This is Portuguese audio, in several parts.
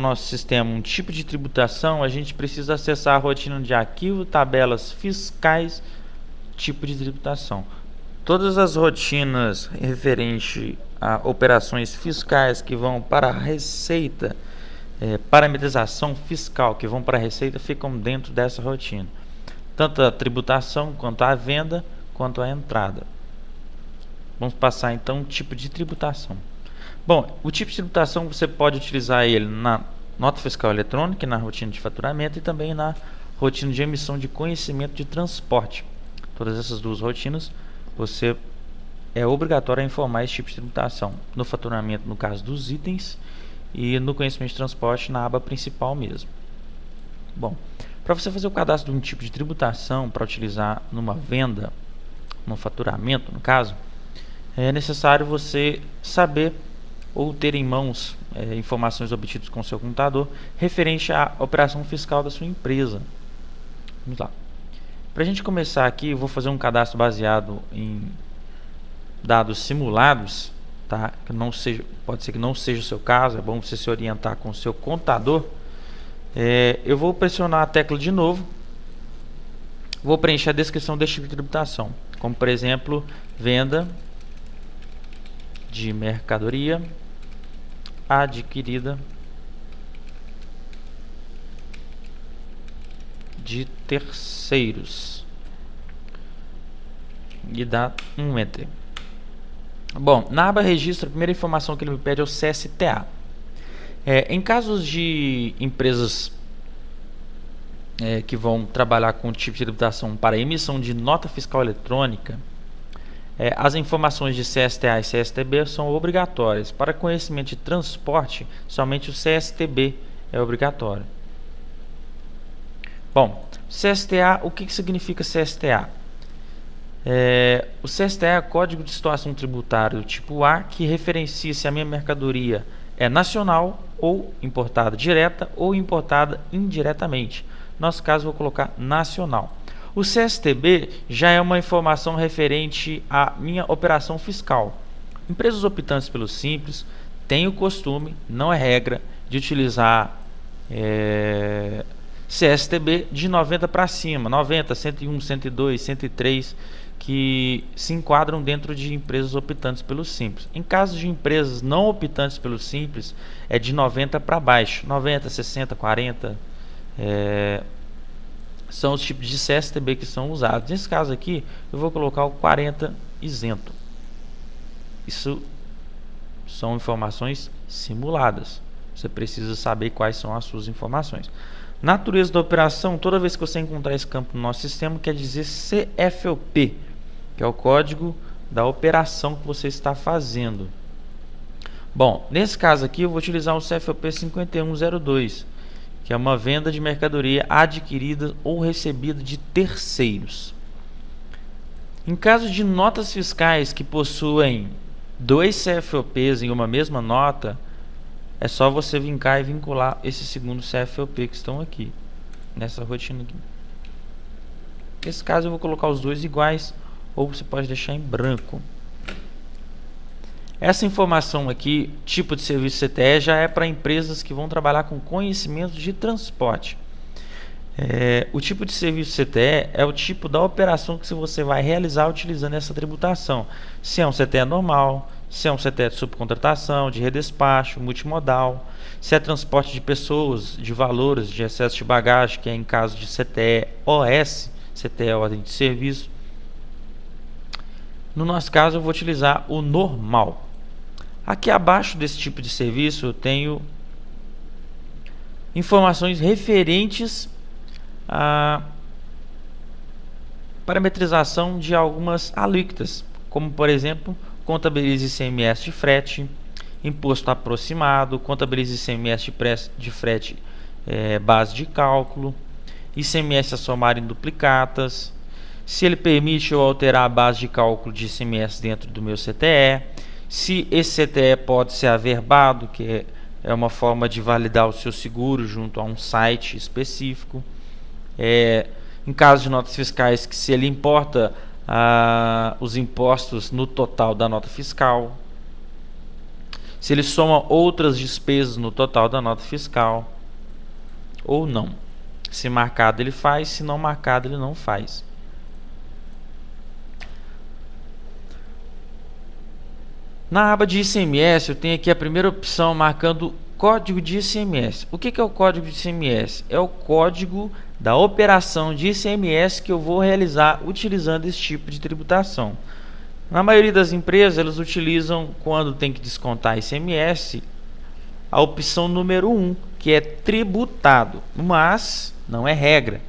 nosso sistema um tipo de tributação, a gente precisa acessar a rotina de arquivo, tabelas fiscais, tipo de tributação. Todas as rotinas referentes a operações fiscais que vão para a Receita, parametrização fiscal que vão para a Receita, ficam dentro dessa rotina. Tanto a tributação, quanto a venda, quanto a entrada. Vamos passar então o tipo de tributação. Bom, o tipo de tributação você pode utilizar ele na nota fiscal eletrônica, na rotina de faturamento e também na rotina de emissão de conhecimento de transporte. Todas essas duas rotinas, você é obrigatório a informar esse tipo de tributação. No faturamento, no caso dos itens, e no conhecimento de transporte, na aba principal mesmo. Bom, para você fazer o cadastro de um tipo de tributação para utilizar numa venda, no faturamento, no caso, é necessário você saber ou ter em mãos informações obtidas com o seu computador referente à operação fiscal da sua empresa. Vamos lá. Para a gente começar aqui, eu vou fazer um cadastro baseado em dados simulados, tá? Que não seja, pode ser que não seja o seu caso, é bom você se orientar com o seu contador. Eu vou pressionar a tecla de novo, vou preencher a descrição deste tipo de tributação, como por exemplo, venda de mercadoria adquirida de terceiros e dá um enter. Bom, na aba registro, a primeira informação que ele me pede é o CSTA. Em casos de empresas que vão trabalhar com o tipo de tributação para emissão de nota fiscal eletrônica, as informações de CSTA e CSTB são obrigatórias. Para conhecimento de transporte, somente o CSTB é obrigatório. Bom, CSTA, o que significa CSTA? O CSTA é o Código de Situação Tributária do tipo A, que referencia se a minha mercadoria é nacional ou importada direta ou importada indiretamente. No nosso caso, vou colocar nacional. O CSTB já é uma informação referente à minha operação fiscal. Empresas optantes pelo Simples têm o costume, não é regra, de utilizar CSTB de 90 para cima, 90, 101, 102, 103, que se enquadram dentro de empresas optantes pelo Simples. Em caso de empresas não optantes pelo Simples, é de 90 para baixo, 90, 60, 40, são os tipos de CSTB que são usados. Nesse caso aqui, eu vou colocar o 40 isento. Isso são informações simuladas. Você precisa saber quais são as suas informações. Natureza da operação, toda vez que você encontrar esse campo no nosso sistema, quer dizer CFOP, que é o código da operação que você está fazendo. Bom, nesse caso aqui eu vou utilizar o CFOP 5102, que é uma venda de mercadoria adquirida ou recebida de terceiros. Em caso de notas fiscais que possuem dois CFOPs em uma mesma nota, é só você vir cá e vincular esse segundo CFOP que estão aqui, nessa rotina aqui. Nesse caso eu vou colocar os dois iguais, ou você pode deixar em branco. Essa informação aqui, tipo de serviço CTE, já é para empresas que vão trabalhar com conhecimento de transporte. O tipo de serviço CTE é o tipo da operação que você vai realizar utilizando essa tributação. Se é um CTE normal, se é um CTE de subcontratação, de redespacho, multimodal, se é transporte de pessoas, de valores, de excesso de bagagem, que é em caso de CTE OS, CTE Ordem de Serviço. No nosso caso, eu vou utilizar o normal. Aqui abaixo desse tipo de serviço, eu tenho informações referentes à parametrização de algumas alíquotas, como por exemplo, contabilize ICMS de frete, imposto aproximado, contabilize ICMS de frete base de cálculo, ICMS a somar em duplicatas, se ele permite eu alterar a base de cálculo de ICMS dentro do meu CTE, se esse CTE pode ser averbado, que é uma forma de validar o seu seguro junto a um site específico. Em caso de notas fiscais, que se ele importa os impostos no total da nota fiscal. Se ele soma outras despesas no total da nota fiscal ou não. Se marcado ele faz, se não marcado ele não faz. Na aba de ICMS eu tenho aqui a primeira opção marcando código de ICMS. O que é o código de ICMS? É o código da operação de ICMS que eu vou realizar utilizando esse tipo de tributação. Na maioria das empresas elas utilizam, quando tem que descontar ICMS, a opção número 1, que é tributado, mas não é regra.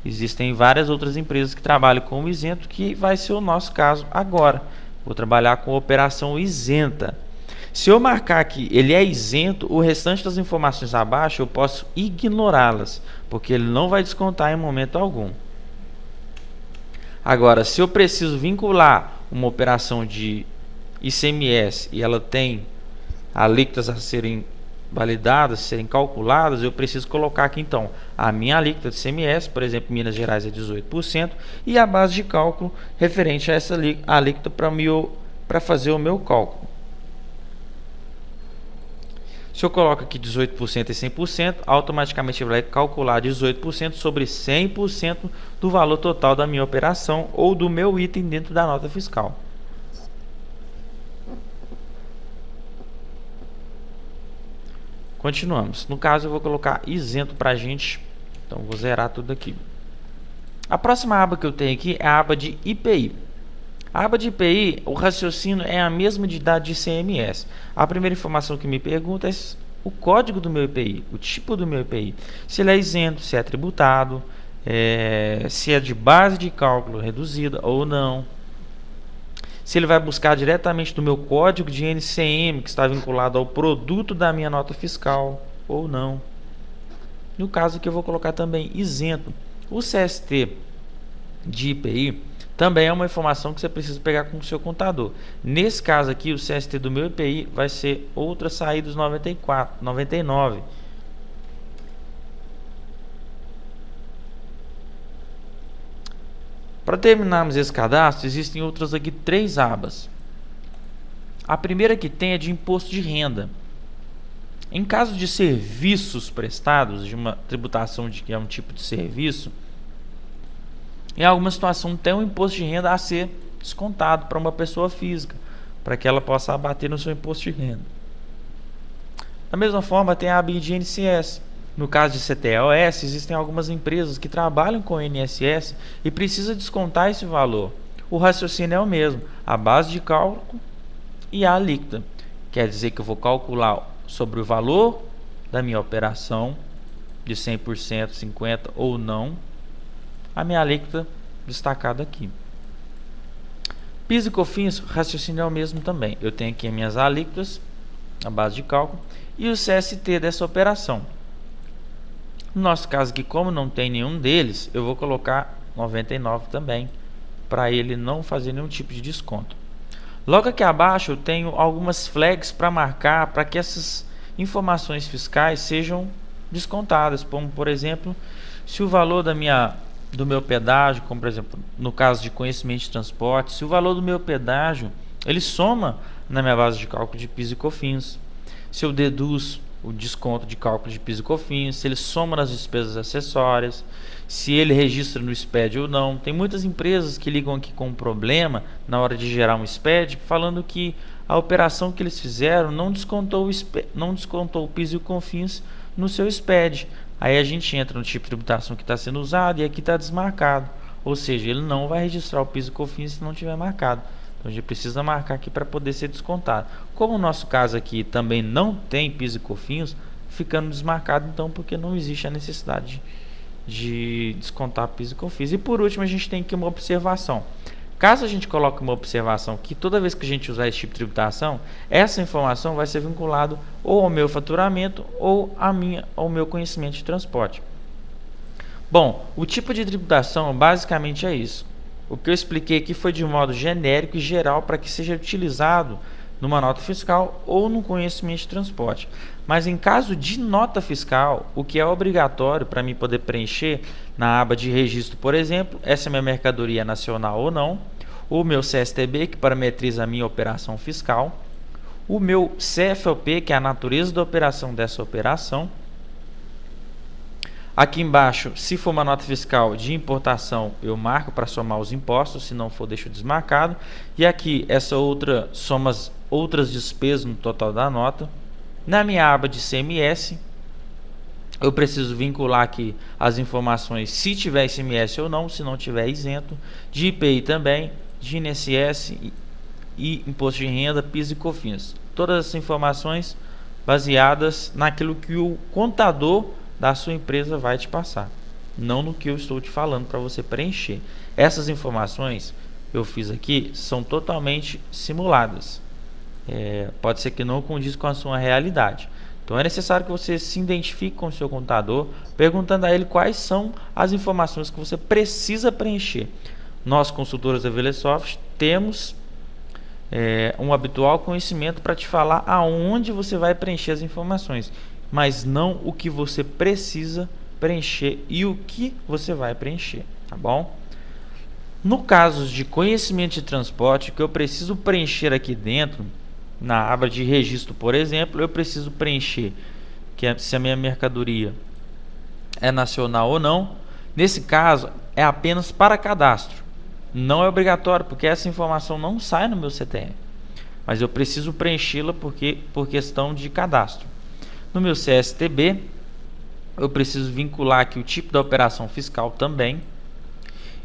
Existem várias outras empresas que trabalham com o isento, que vai ser o nosso caso agora. Vou trabalhar com operação isenta. Se eu marcar que ele é isento, o restante das informações abaixo eu posso ignorá-las, porque ele não vai descontar em momento algum. Agora, se eu preciso vincular uma operação de ICMS e ela tem alíquotas a serem validadas, serem calculadas, eu preciso colocar aqui então a minha alíquota de ICMS, por exemplo, Minas Gerais é 18%, e a base de cálculo referente a essa alíquota para fazer o meu cálculo. Se eu coloco aqui 18% e 100%, automaticamente ele vai calcular 18% sobre 100% do valor total da minha operação ou do meu item dentro da nota fiscal. Continuamos. No caso, eu vou colocar isento para a gente. Então, vou zerar tudo aqui. A próxima aba que eu tenho aqui é a aba de IPI. A aba de IPI, o raciocínio é a mesma de da de ICMS. A primeira informação que me pergunta é o código do meu IPI, o tipo do meu IPI. Se ele é isento, se é tributado, se é de base de cálculo reduzida ou não. Se ele vai buscar diretamente do meu código de NCM, que está vinculado ao produto da minha nota fiscal, ou não. No caso aqui eu vou colocar também isento. O CST de IPI também é uma informação que você precisa pegar com o seu contador. Nesse caso aqui, o CST do meu IPI vai ser outra saída dos 99. Para terminarmos esse cadastro, existem outras aqui 3 abas. A primeira que tem é de imposto de renda. Em caso de serviços prestados, de uma tributação de que é um tipo de serviço, em alguma situação tem um imposto de renda a ser descontado para uma pessoa física, para que ela possa abater no seu imposto de renda. Da mesma forma, tem a aba de INSS. No caso de CTLS, existem algumas empresas que trabalham com INSS e precisam descontar esse valor. O raciocínio é o mesmo, a base de cálculo e a alíquota. Quer dizer que eu vou calcular sobre o valor da minha operação, de 100%, 50% ou não, a minha alíquota destacada aqui. PIS e COFINS, o raciocínio é o mesmo também. Eu tenho aqui as minhas alíquotas, a base de cálculo, e o CST dessa operação. No nosso caso aqui, como não tem nenhum deles, eu vou colocar 99 também, para ele não fazer nenhum tipo de desconto. Logo aqui abaixo eu tenho algumas flags para marcar, para que essas informações fiscais sejam descontadas, como por exemplo, se o valor do meu pedágio, como por exemplo no caso de conhecimento de transporte, se o valor do meu pedágio ele soma na minha base de cálculo de PIS e COFINS, se eu deduzo o desconto de cálculo de PIS e COFINS, se ele soma nas despesas acessórias, se ele registra no SPED ou não. Tem muitas empresas que ligam aqui com um problema na hora de gerar um SPED, falando que a operação que eles fizeram não descontou o PIS e o COFINS no seu SPED. Aí a gente entra no tipo de tributação que está sendo usado e aqui está desmarcado, ou seja, ele não vai registrar o PIS e COFINS se não tiver marcado. Então a gente precisa marcar aqui para poder ser descontado. Como o nosso caso aqui também não tem PIS e COFINS, ficando desmarcado então porque não existe a necessidade de descontar PIS e COFINS. E por último a gente tem aqui uma observação. Caso a gente coloque uma observação que toda vez que a gente usar esse tipo de tributação, essa informação vai ser vinculada ou ao meu faturamento ou ao meu conhecimento de transporte. Bom, o tipo de tributação basicamente é isso. O que eu expliquei aqui foi de modo genérico e geral para que seja utilizado numa nota fiscal ou no conhecimento de transporte. Mas em caso de nota fiscal, o que é obrigatório para mim poder preencher na aba de registro, por exemplo, essa é minha mercadoria nacional ou não, o meu CSTB, que parametriza a minha operação fiscal, o meu CFOP, que é a natureza da operação dessa operação. Aqui embaixo, se for uma nota fiscal de importação, eu marco para somar os impostos, se não for, deixo desmarcado. E aqui, essa outra soma as outras despesas no total da nota. Na minha aba de CMS, eu preciso vincular aqui as informações se tiver ICMS ou não, se não tiver isento, de IPI também, de INSS e Imposto de Renda, PIS e COFINS. Todas essas informações baseadas naquilo que o contador da sua empresa vai te passar, não no que eu estou te falando para você preencher. Essas informações eu fiz aqui são totalmente simuladas. Pode ser que não condiz com a sua realidade. Então é necessário que você se identifique com o seu contador, perguntando a ele quais são as informações que você precisa preencher. Nós, consultores da Velesoft, temos um habitual conhecimento para te falar aonde você vai preencher as informações, mas não o que você precisa preencher e o que você vai preencher, tá bom? No caso de conhecimento de transporte, que eu preciso preencher aqui dentro, na aba de registro, por exemplo, eu preciso preencher se a minha mercadoria é nacional ou não. Nesse caso, é apenas para cadastro. Não é obrigatório, porque essa informação não sai no meu CTF. Mas eu preciso preenchê-la por questão de cadastro. No meu CSTB, eu preciso vincular aqui o tipo da operação fiscal também.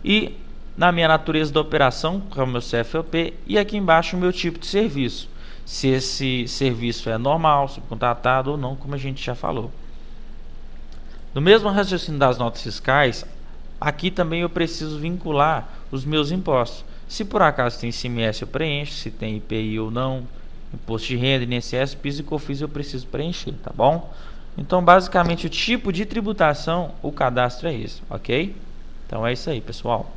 E na minha natureza da operação, que é o meu CFOP, e aqui embaixo o meu tipo de serviço. Se esse serviço é normal, subcontratado ou não, como a gente já falou. No mesmo raciocínio das notas fiscais, aqui também eu preciso vincular os meus impostos. Se por acaso tem ICMS eu preencho, se tem IPI ou não, Imposto de Renda, INSS, PIS e COFINS eu preciso preencher, tá bom? Então basicamente o tipo de tributação, o cadastro é esse, ok? Então é isso aí, pessoal.